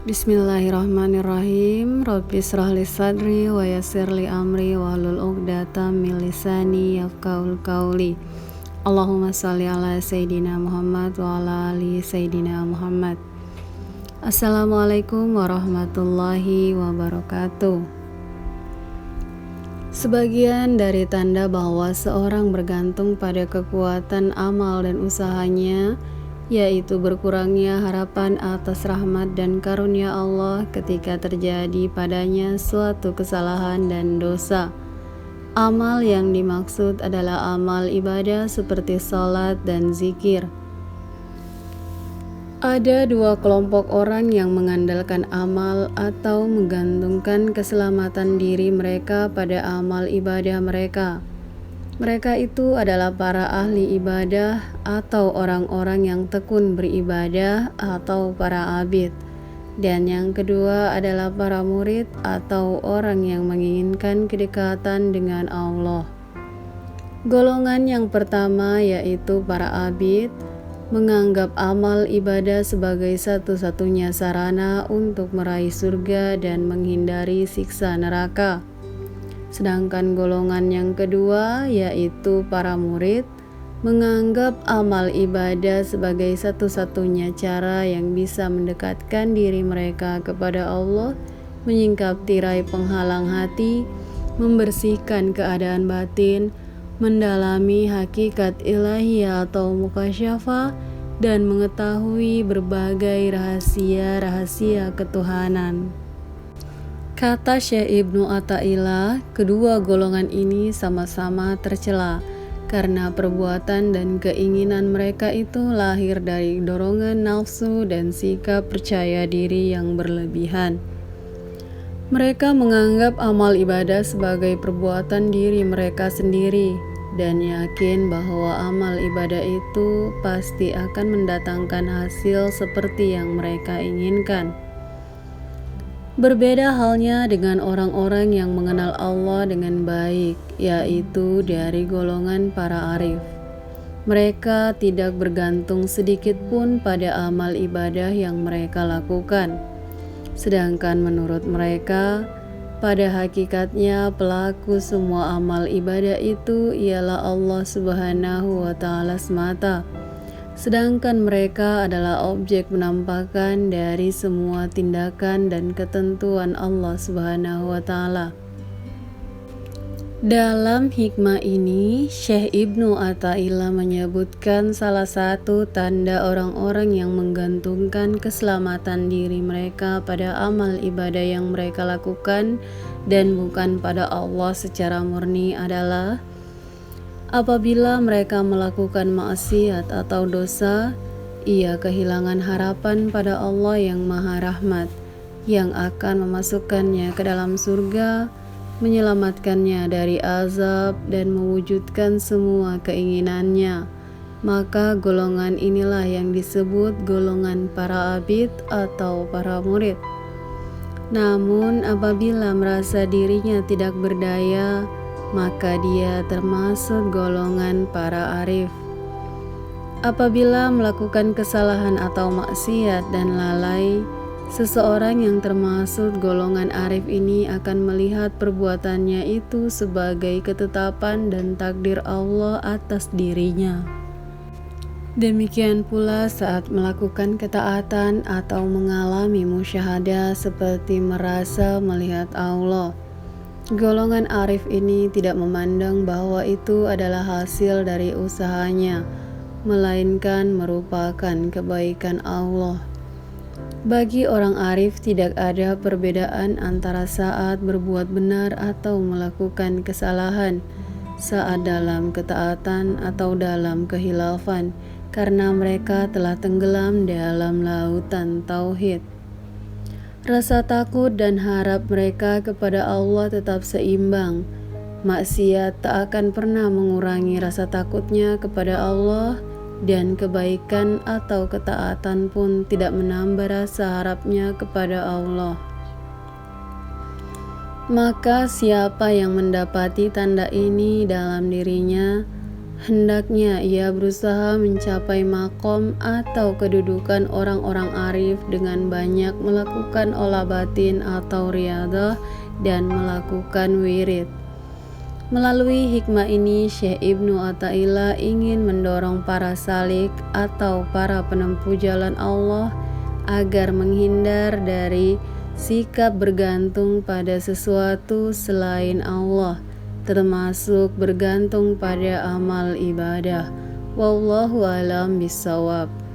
Bismillahirrahmanirrahim. Rabbi shrah li sadri wa yassir li amri wahlul 'uqdatam min lisani yafqahul qawli. Allahumma shalli ala Sayyidina Muhammad wa ala ali Sayyidina Muhammad. Assalamualaikum warahmatullahi wabarakatuh. Sebagian dari tanda bahwa seorang bergantung pada kekuatan amal dan usahanya, yaitu berkurangnya harapan atas rahmat dan karunia Allah ketika terjadi padanya suatu kesalahan dan dosa. Amal yang dimaksud adalah amal ibadah seperti salat dan zikir. Ada dua kelompok orang yang mengandalkan amal atau menggantungkan keselamatan diri mereka pada amal ibadah mereka. Mereka itu adalah para ahli ibadah atau orang-orang yang tekun beribadah atau para abid. Dan yang kedua adalah para murid atau orang yang menginginkan kedekatan dengan Allah. Golongan yang pertama yaitu para abid menganggap amal ibadah sebagai satu-satunya sarana untuk meraih surga dan menghindari siksa neraka. Sedangkan golongan yang kedua yaitu para murid menganggap amal ibadah sebagai satu-satunya cara yang bisa mendekatkan diri mereka kepada Allah, menyingkap tirai penghalang hati, membersihkan keadaan batin, mendalami hakikat ilahiyah atau mukasyafah, dan mengetahui berbagai rahasia-rahasia ketuhanan. Kata Syekh Ibnu Athaillah, kedua golongan ini sama-sama tercela karena perbuatan dan keinginan mereka itu lahir dari dorongan nafsu dan sikap percaya diri yang berlebihan. Mereka menganggap amal ibadah sebagai perbuatan diri mereka sendiri dan yakin bahwa amal ibadah itu pasti akan mendatangkan hasil seperti yang mereka inginkan. Berbeda halnya dengan orang-orang yang mengenal Allah dengan baik, yaitu dari golongan para arif. Mereka tidak bergantung sedikit pun pada amal ibadah yang mereka lakukan. Sedangkan menurut mereka, pada hakikatnya pelaku semua amal ibadah itu ialah Allah Subhanahu wa Ta'ala semata. Sedangkan mereka adalah objek penampakan dari semua tindakan dan ketentuan Allah Subhanahu wa Ta'ala. Dalam hikmah ini, Syekh Ibnu Athaillah menyebutkan salah satu tanda orang-orang yang menggantungkan keselamatan diri mereka pada amal ibadah yang mereka lakukan dan bukan pada Allah secara murni adalah apabila mereka melakukan maksiat atau dosa, ia kehilangan harapan pada Allah yang Maha Rahmat, yang akan memasukkannya ke dalam surga, menyelamatkannya dari azab dan mewujudkan semua keinginannya. Maka golongan inilah yang disebut golongan para abid atau para murid. Namun apabila merasa dirinya tidak berdaya, maka dia termasuk golongan para arif. Apabila melakukan kesalahan atau maksiat dan lalai, seseorang yang termasuk golongan arif ini akan melihat perbuatannya itu sebagai ketetapan dan takdir Allah atas dirinya. Demikian pula saat melakukan ketaatan atau mengalami musyahadah seperti merasa melihat Allah. Golongan arif ini tidak memandang bahwa itu adalah hasil dari usahanya, melainkan merupakan kebaikan Allah. Bagi orang arif tidak ada perbedaan antara saat berbuat benar atau melakukan kesalahan, saat dalam ketaatan atau dalam kehilafan, karena mereka telah tenggelam dalam lautan tauhid. Rasa takut dan harap mereka kepada Allah tetap seimbang. Maksiat tak akan pernah mengurangi rasa takutnya kepada Allah, dan kebaikan atau ketaatan pun tidak menambah rasa harapnya kepada Allah. Maka siapa yang mendapati tanda ini dalam dirinya, Hendaknya ia berusaha mencapai makom atau kedudukan orang-orang arif dengan banyak melakukan olah batin atau riadah dan melakukan wirid. Melalui hikmah ini, Syekh Ibnu Athaillah ingin mendorong para salik atau para penempuh jalan Allah agar menghindar dari sikap bergantung pada sesuatu selain Allah, termasuk bergantung pada amal ibadah. Wallahu a'lam bishawab.